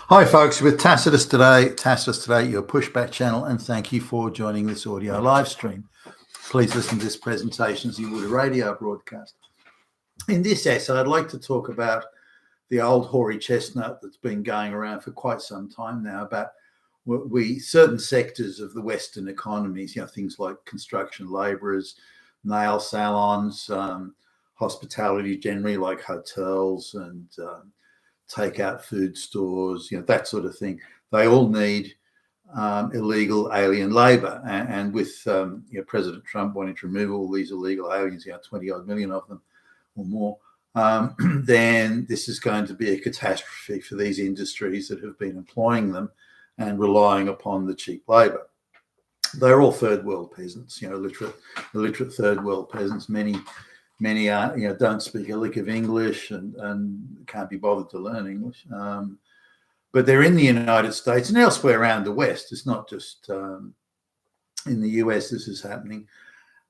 Hi folks, with Tacitus today, your pushback channel, and thank you for joining this audio live stream. Please listen to this presentation as you would a radio broadcast. In this essay, I'd like to talk about the old hoary chestnut that's been going around for quite some time now about certain sectors of the Western economies, things like construction labourers, nail salons, hospitality generally like hotels and takeout food stores, that sort of thing. They all need illegal alien labour, and with President Trump wanting to remove all these illegal aliens, 20 odd million of them or more, then this is going to be a catastrophe for these industries that have been employing them and relying upon the cheap labour. They're all third world peasants, illiterate third world peasants. Many are, don't speak a lick of English and can't be bothered to learn English. But they're in the United States and elsewhere around the West. It's not just in the US this is happening.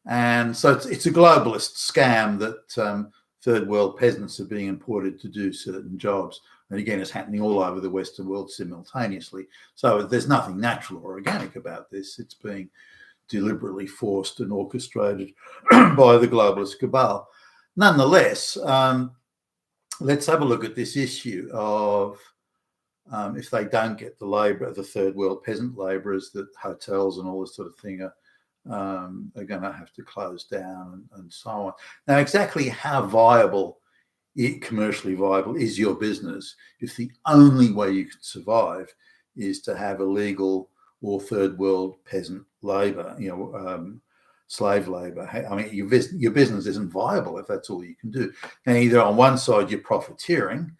And so it's a globalist scam that third world peasants are being imported to do certain jobs. And again, it's happening all over the Western world simultaneously. So there's nothing natural or organic about this. It's being deliberately forced and orchestrated by the globalist cabal. Nonetheless, let's have a look at this issue of if they don't get the labour, the third world peasant labourers, that hotels and all this sort of thing are going to have to close down and so on. Now, exactly how commercially viable is your business if the only way you can survive is to have illegal or third world peasant labour, slave labour? I mean, your business isn't viable if that's all you can do. And either on one side you're profiteering,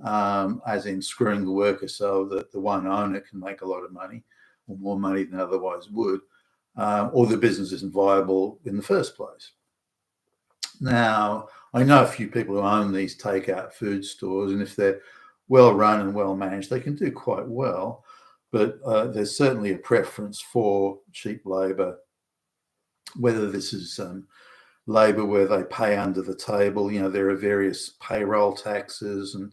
as in screwing the worker so that the one owner can make a lot of money or more money than otherwise would, or the business isn't viable in the first place. Now, I know a few people who own these takeout food stores, and if they're well run and well managed, they can do quite well. But there's certainly a preference for cheap labour, whether this is labour where they pay under the table. There are various payroll taxes and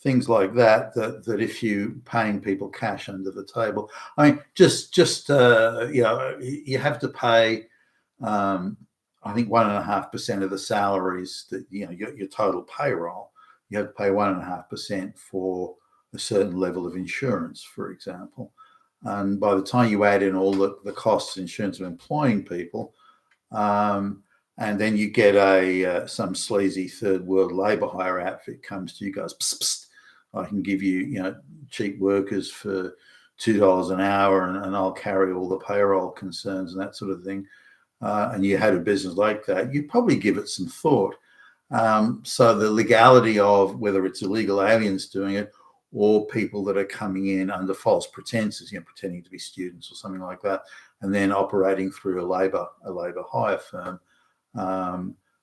things like that if you paying people cash under the table. I mean, you have to pay, I think 1.5% of the salaries that your total payroll. You have to pay 1.5% for a certain level of insurance, for example. And by the time you add in all the costs of insurance of employing people, and then you get some sleazy third world labour hire outfit comes to you, goes, psst, psst, I can give you, cheap workers for $2 an hour and I'll carry all the payroll concerns and that sort of thing. And you had a business like that, you'd probably give it some thought. So the legality of whether it's illegal aliens doing it or people that are coming in under false pretenses, pretending to be students or something like that, and then operating through a labor hire firm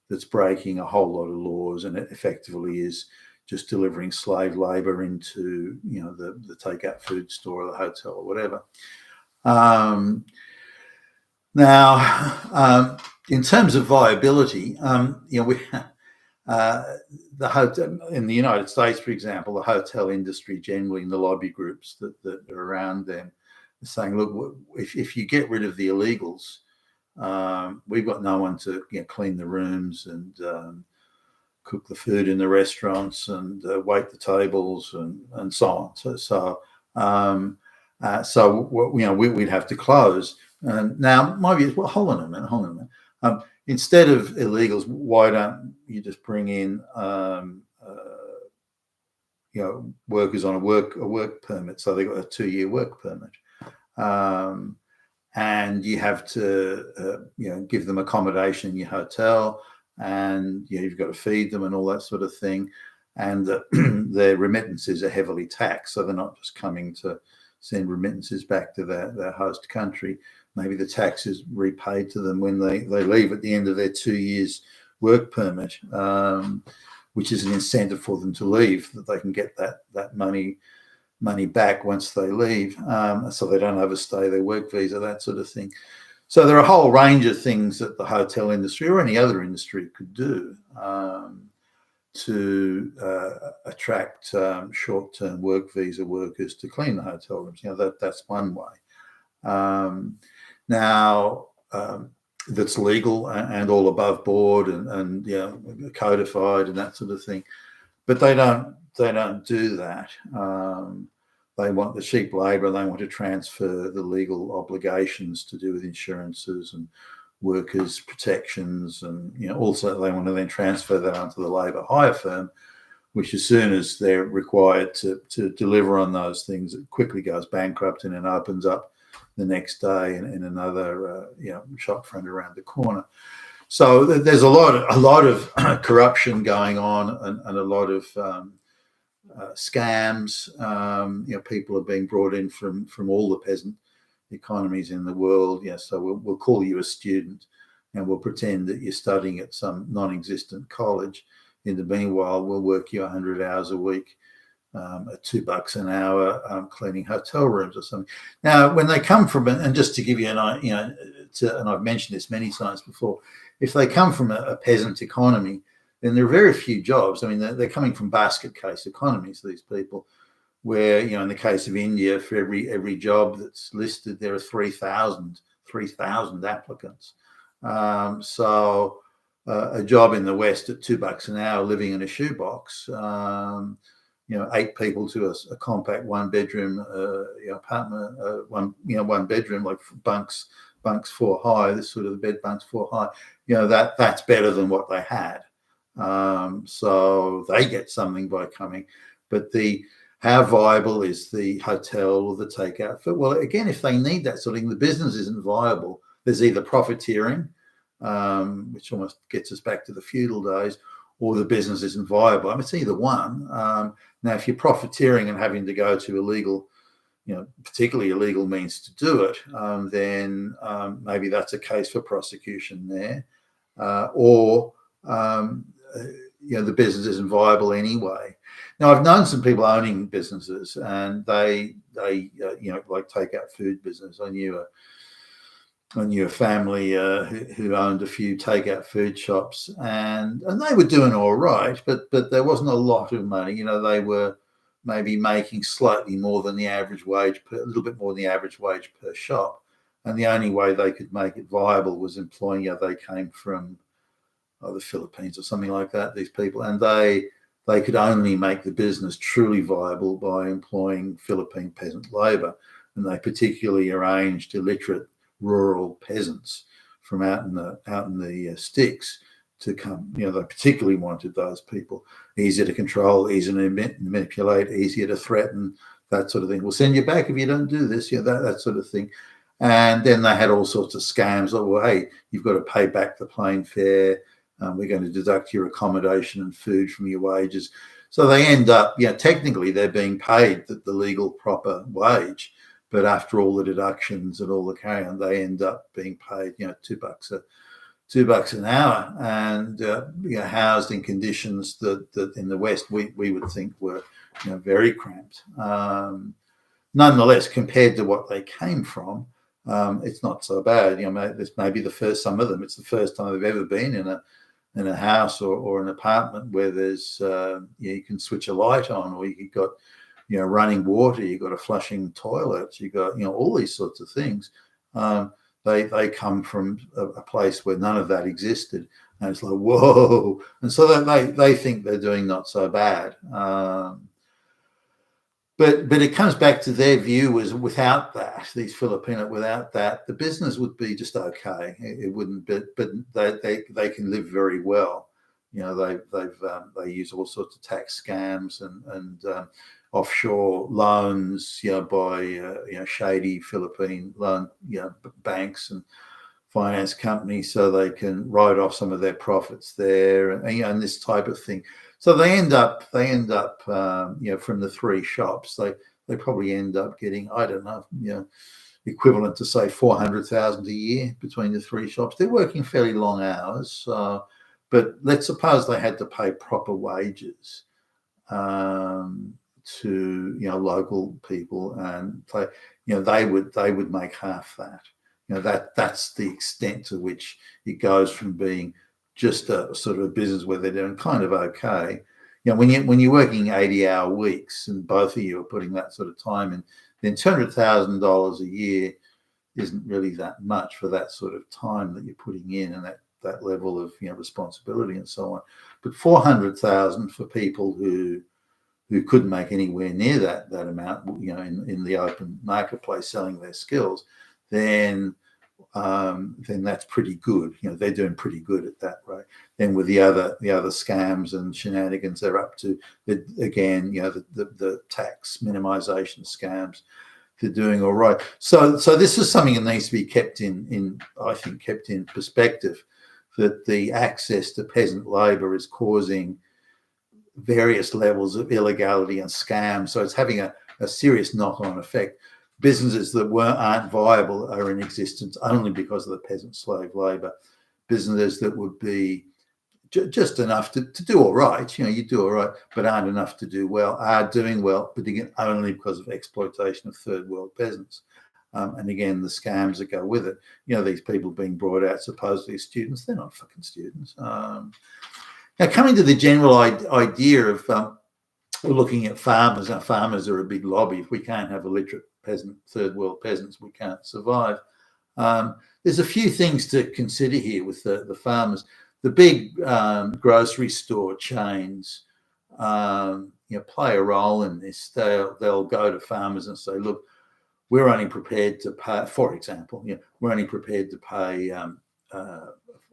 that's breaking a whole lot of laws, and it effectively is just delivering slave labor into the takeout food store or the hotel or whatever. Now, in terms of viability, the hotel in the United States, for example, the hotel industry generally, and the lobby groups that are around them, are saying, look, if you get rid of the illegals, we've got no one to clean the rooms and cook the food in the restaurants and wait the tables and so on. So we'd have to close. And now my view is, well, hold on a minute. Instead of illegals, why don't you just bring in workers on a work permit? So they've got a 2-year work permit, and you have to give them accommodation in your hotel, and you've got to feed them and all that sort of thing. And their remittances are heavily taxed, so they're not just coming to send remittances back to their host country. Maybe the tax is repaid to them when they leave at the end of their 2 years work permit, which is an incentive for them to leave, that they can get that money back once they leave, so they don't overstay their work visa, that sort of thing. So there are a whole range of things that the hotel industry or any other industry could do to attract short-term work visa workers to clean the hotel rooms. That's one way. Now, that's legal and all above board and codified and that sort of thing. But they don't do that. They want the cheap labour. They want to transfer the legal obligations to do with insurances and workers' protections, and also they want to then transfer that onto the labour hire firm, which as soon as they're required to deliver on those things, it quickly goes bankrupt and then opens up the next day in another shop front around the corner. So there's a lot of corruption going on and a lot of scams. People are being brought in from all the peasant economies in the world. So we'll call you a student and we'll pretend that you're studying at some non-existent college. In the meanwhile, we'll work you 100 hours a week at $2 an hour cleaning hotel rooms or something. Now, when they come from, and just to give you and I've mentioned this many times before, if they come from a peasant economy, then there are very few jobs. I mean, they're coming from basket case economies, these people, where, in the case of India, for every job that's listed, there are 3,000 applicants. So a job in the West at $2 an hour, living in a shoebox, 8 people to a compact one-bedroom apartment, one bedroom, like bunks 4 high, this sort of the bed bunks 4 high, that's better than what they had. So they get something by coming. But how viable is the hotel or the takeout food? Well, again, if they need that sort of thing, the business isn't viable. There's either profiteering, which almost gets us back to the feudal days, or the business isn't viable. I mean, it's either one. Now, if you're profiteering and having to go to illegal, particularly illegal means to do it, then maybe that's a case for prosecution there. Or the business isn't viable anyway. Now, I've known some people owning businesses, and they like takeout food business. I knew a family who owned a few takeout food shops, and they were doing all right, but there wasn't a lot of money. They were maybe making slightly more than the average wage, a little bit more than the average wage per shop, and the only way they could make it viable was employing. They came from the Philippines or something like that, these people, and they could only make the business truly viable by employing Philippine peasant labor, and they particularly arranged illiterate rural peasants from out in the sticks to come. They particularly wanted those people. Easier to control, easier to manipulate, easier to threaten, that sort of thing. We'll send you back if you don't do this, that sort of thing. And then they had all sorts of scams like, well, hey, you've got to pay back the plane fare. We're going to deduct your accommodation and food from your wages. So they end up, technically they're being paid the legal proper wage, but after all the deductions and all the carry on, they end up being paid, $2 an hour, and housed in conditions that in the West we would think were very cramped. Nonetheless, compared to what they came from, it's not so bad. It's maybe some of them, it's the first time they've ever been in a house or an apartment where there's you can switch a light on, or you've got running water, you've got a flushing toilet, you've got all these sorts of things. They come from a place where none of that existed, and it's like, whoa. And so they think they're doing not so bad. But it comes back to their view was without that, these Filipino, without that, the business would be just okay. It wouldn't, but they can live very well. They use all sorts of tax scams and offshore loans, by shady Philippine loan, banks and finance companies, so they can write off some of their profits there, and this type of thing. So they end up from the 3 shops, they probably end up getting, I don't know, equivalent to say 400,000 a year between the 3 shops. They're working fairly long hours, but let's suppose they had to pay proper wages to local people, and they would make half that. That's the extent to which it goes from being just a sort of a business where they're doing kind of okay. You know, when you're working 80-hour weeks and both of you are putting that sort of time in, then $200,000 a year isn't really that much for that sort of time that you're putting in and that level of, you know, responsibility and so on. But 400,000 for people who couldn't make anywhere near that amount, you know, in the open marketplace selling their skills, then that's pretty good. You know, they're doing pretty good at that, right? Then with the other scams and shenanigans they're up to, again, you know, the tax minimization scams, they're doing all right. So this is something that needs to be kept in perspective, that the access to peasant labor is causing various levels of illegality and scam. So it's having a serious knock-on effect. Businesses that aren't viable are in existence only because of the peasant slave labor. Businesses that would be just enough to do all right, you know, you do all right, but aren't enough to do well, are doing well, but again, only because of exploitation of third world peasants. And again, the scams that go with it. You know, these people being brought out supposedly as students, they're not fucking students. Now, coming to the general idea of looking at farmers, now farmers are a big lobby. If we can't have illiterate peasant, third world peasants, we can't survive. There's a few things to consider here with the farmers. The big grocery store chains, you know, play a role in this. They'll go to farmers and say, look, we're only prepared to pay, for example, you know, we're only prepared to pay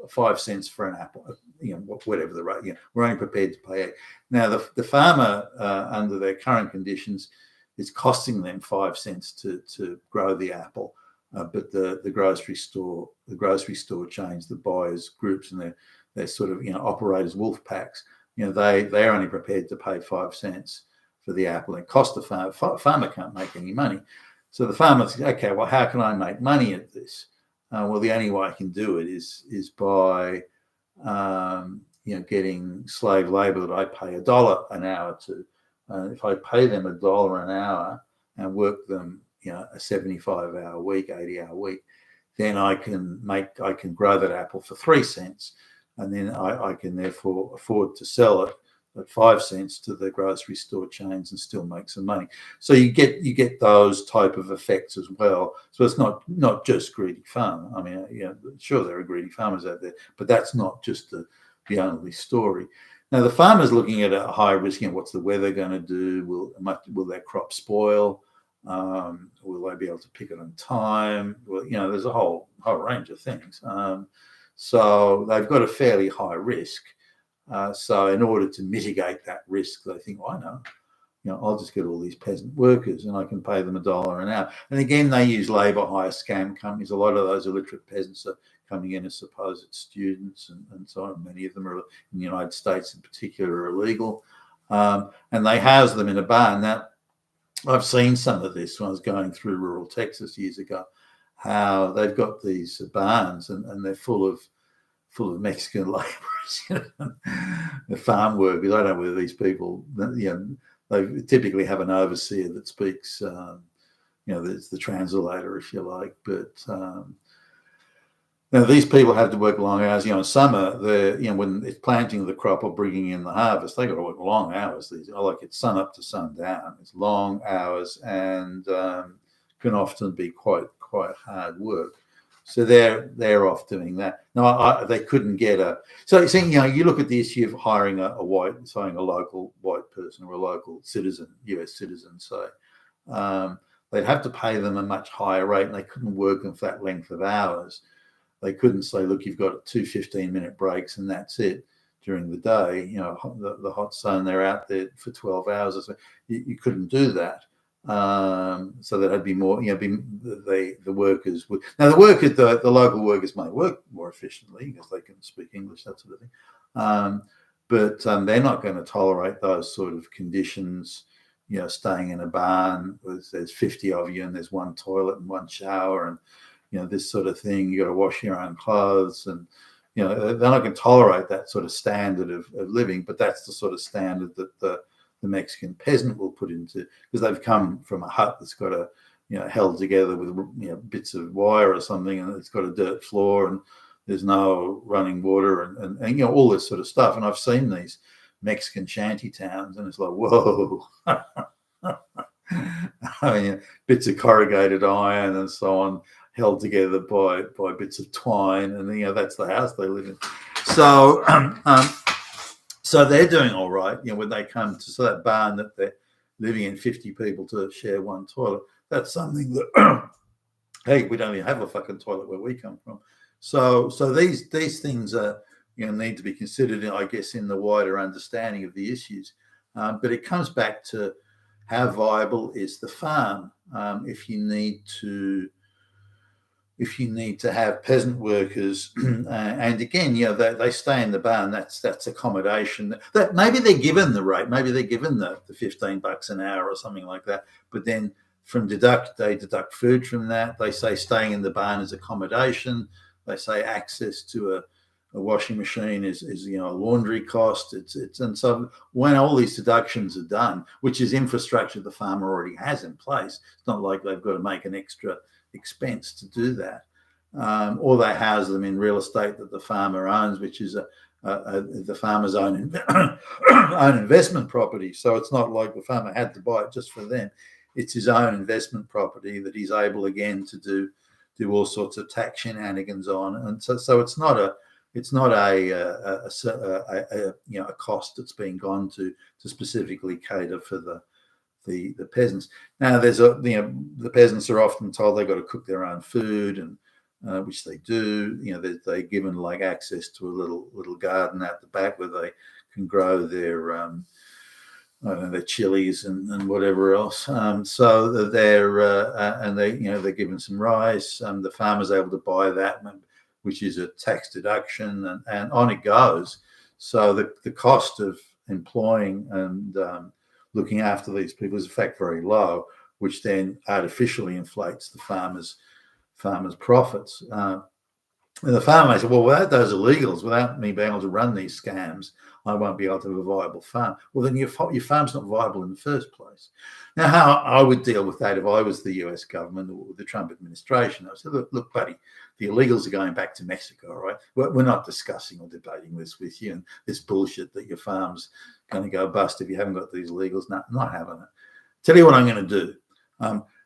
5 cents for an apple, you know, whatever the rate, you know, we're only prepared to pay it. Now, the farmer, under their current conditions, is costing them 5 cents to grow the apple, but the grocery store chains, the buyers groups, and they're sort of, you know, operate as wolf packs. You know, they're only prepared to pay 5 cents for the apple. It costs the farmer. Farmer can't make any money. So the farmer thinks, okay, well, how can I make money at this? Well, the only way I can do it is by you know, getting slave labor that I pay $1 an hour to. If I pay them $1 an hour and work them, you know, a 75-hour week, 80-hour week, then I can grow that apple for 3 cents, and then I can therefore afford to sell it at 5 cents to the grocery store chains and still make some money. So you get those type of effects as well. So it's not just greedy farmer. I mean, you know, sure, there are greedy farmers out there, but that's not just the only story. Now, the farmer's looking at a high risk. You know, what's the weather going to do? Will their crop spoil? Will they be able to pick it on time? Well, you know, there's a whole range of things. So they've got a fairly high risk. So in order to mitigate that risk, they think, well, I know, you know, I'll just get all these peasant workers and I can pay them $1 an hour. And again, they use labour hire scam companies. A lot of those illiterate peasants are coming in as supposed students and so on. Many of them are in the United States in particular are illegal. And they house them in a barn. Now, I've seen some of this when I was going through rural Texas years ago, how they've got these barns and they're full of Mexican laborers, you know, the farm workers. I don't know whether these people, you know, they typically have an overseer that speaks, you know, there's the translator, if you like. But now these people have to work long hours. You know, in summer, you know, when it's planting the crop or bringing in the harvest, they got to work long hours. Like it's sun up to sundown. It's long hours and can often be quite hard work. So they're off doing that. No, they couldn't get so you know, you look at the issue of hiring a local white person or a local citizen, US citizen, say, they'd have to pay them a much higher rate, and they couldn't work them for that length of hours. They couldn't say, look, you've got 2 15-minute breaks and that's it during the day. You know, the hot sun, they're out there for 12 hours or so. You couldn't do that. So that had be more, you know, the workers would. Now the local workers may work more efficiently because they can speak English, that sort of thing. But they're not going to tolerate those sort of conditions. You know, staying in a barn where there's 50 of you and there's one toilet and one shower and, you know, this sort of thing. You got to wash your own clothes and, you know, they're not going to tolerate that sort of standard of living. But that's the sort of standard that the Mexican peasant will put into, because they've come from a hut that's got a, you know, held together with, you know, bits of wire or something, and it's got a dirt floor, and there's no running water, and you know, all this sort of stuff. And I've seen these Mexican shanty towns, and it's like, whoa. I mean, bits of corrugated iron and so on, held together by bits of twine, and you know, that's the house they live in. So so they're doing all right, you know, when they come to that barn that they're living in, 50 people to share one toilet. That's something that hey, we don't even have a fucking toilet where we come from. So these things are, you know, need to be considered, I guess, in the wider understanding of the issues. But it comes back to how viable is the farm. If you need to have peasant workers, and again, you know, they stay in the barn. That's accommodation. That maybe they're given the rate, maybe they're given the $15 an hour or something like that. But then they deduct food from that. They say staying in the barn is accommodation. They say access to a washing machine is you know, a laundry cost. It's and so when all these deductions are done, which is infrastructure the farmer already has in place, it's not like they've got to make an extra expense to do that. Or they house them in real estate that the farmer owns, which is the farmer's own own investment property. So it's not like the farmer had to buy it just for them. It's his own investment property that he's able again to do all sorts of tax shenanigans on, and so it's not a you know, a cost that's been gone to specifically cater for the peasants. Now there's you know, the peasants are often told they've got to cook their own food, and which they do. You know, they're given like access to a little garden out the back where they can grow their I don't know, their chilies and whatever else. So they're and they, you know, they're given some rice. The farmer's able to buy that, which is a tax deduction, and on it goes. So the cost of employing and looking after these people is in fact very low, which then artificially inflates the farmer's profits. And the farmer said, well, without those illegals, without me being able to run these scams, I won't be able to have a viable farm. Well, then your farm's not viable in the first place. Now, how I would deal with that if I was the US government or the Trump administration, I would say, look, buddy, the illegals are going back to Mexico, all right? We're not discussing or debating this with you, and this bullshit that your farm's going to go bust if you haven't got these illegals. No, not having it. Tell you what I'm going to do.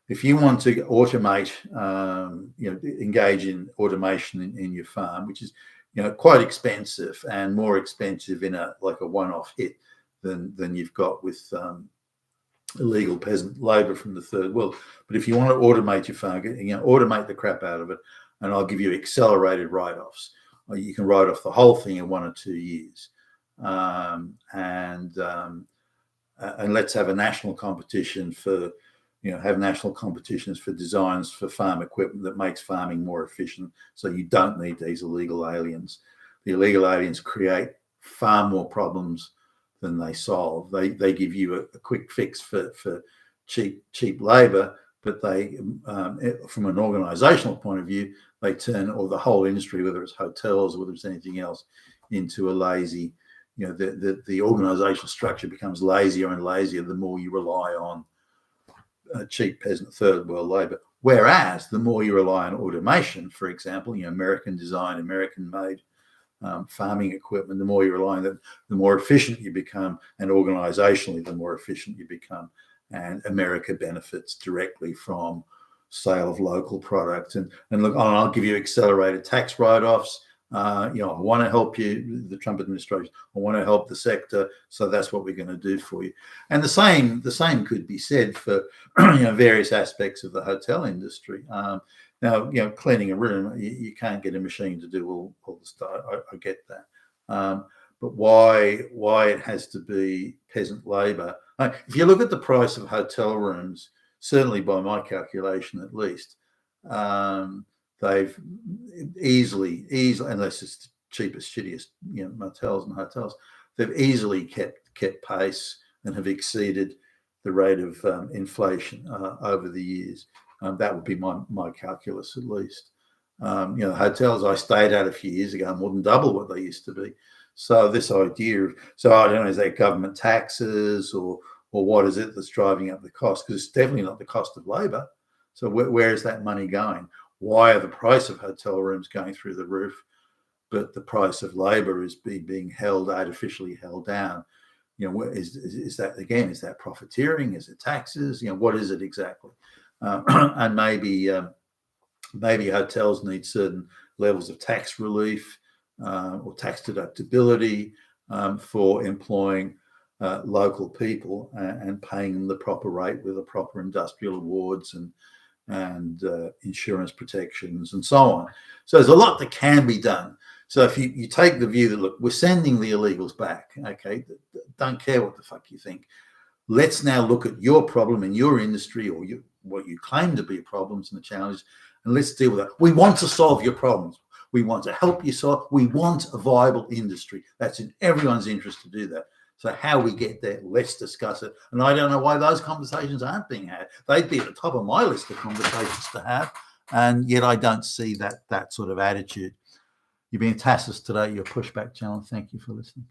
If you want to automate, you know, engage in automation in your farm, which is, you know, quite expensive and more expensive in a one-off hit than you've got with illegal peasant labour from the third world. But if you want to automate your farm, you know, automate the crap out of it, and I'll give you accelerated write-offs. Or you can write off the whole thing in 1 or 2 years, and let's have a national competition for. You know, have national competitions for designs for farm equipment that makes farming more efficient, so you don't need these illegal aliens. The illegal aliens create far more problems than they solve. They give you a quick fix for cheap labour, but they, from an organisational point of view, they turn the whole industry, whether it's hotels or whether it's anything else, into a lazy. You know, the organisational structure becomes lazier and lazier the more you rely on cheap peasant third world labour. Whereas the more you rely on automation, for example, you know, American design, American made farming equipment, the more you rely on that, the more efficient you become, and organisationally, the more efficient you become. And America benefits directly from sale of local products. And look, I'll give you accelerated tax write-offs. You know, I want to help you, the Trump administration. I want to help the sector, so that's what we're going to do for you. And the same could be said for you know, various aspects of the hotel industry. Now, you know, cleaning a room, you can't get a machine to do all the stuff. I get that, but why it has to be peasant labour? If you look at the price of hotel rooms, certainly by my calculation at least. They've easily, unless it's the cheapest, shittiest, you know, motels and hotels, they've easily kept pace and have exceeded the rate of inflation over the years. That would be my calculus at least. You know, the hotels I stayed at a few years ago more than double what they used to be. So this idea of, so I don't know, is that government taxes or what is it that's driving up the cost? Because it's definitely not the cost of labour. So where is that money going? Why are the price of hotel rooms going through the roof? but the price of labour is being artificially held down. Is that, again, is that profiteering? Is it taxes? What is it exactly? And maybe hotels need certain levels of tax relief or tax deductibility for employing local people and paying them the proper rate with the proper industrial awards and insurance protections and so on. So there's a lot that can be done. So if you take the view that, look, we're sending the illegals back, okay, don't care what the fuck you think. Let's now look at your problem in your industry, or what you claim to be problems and the challenges, and let's deal with that. We want to solve your problems. We want to help you solve. We want a viable industry. That's in everyone's interest to do that. So how we get there, let's discuss it. And I don't know why those conversations aren't being had. They'd be at the top of my list of conversations to have, and yet I don't see that sort of attitude. You've been Tassus today, your Pushback channel. Thank you for listening.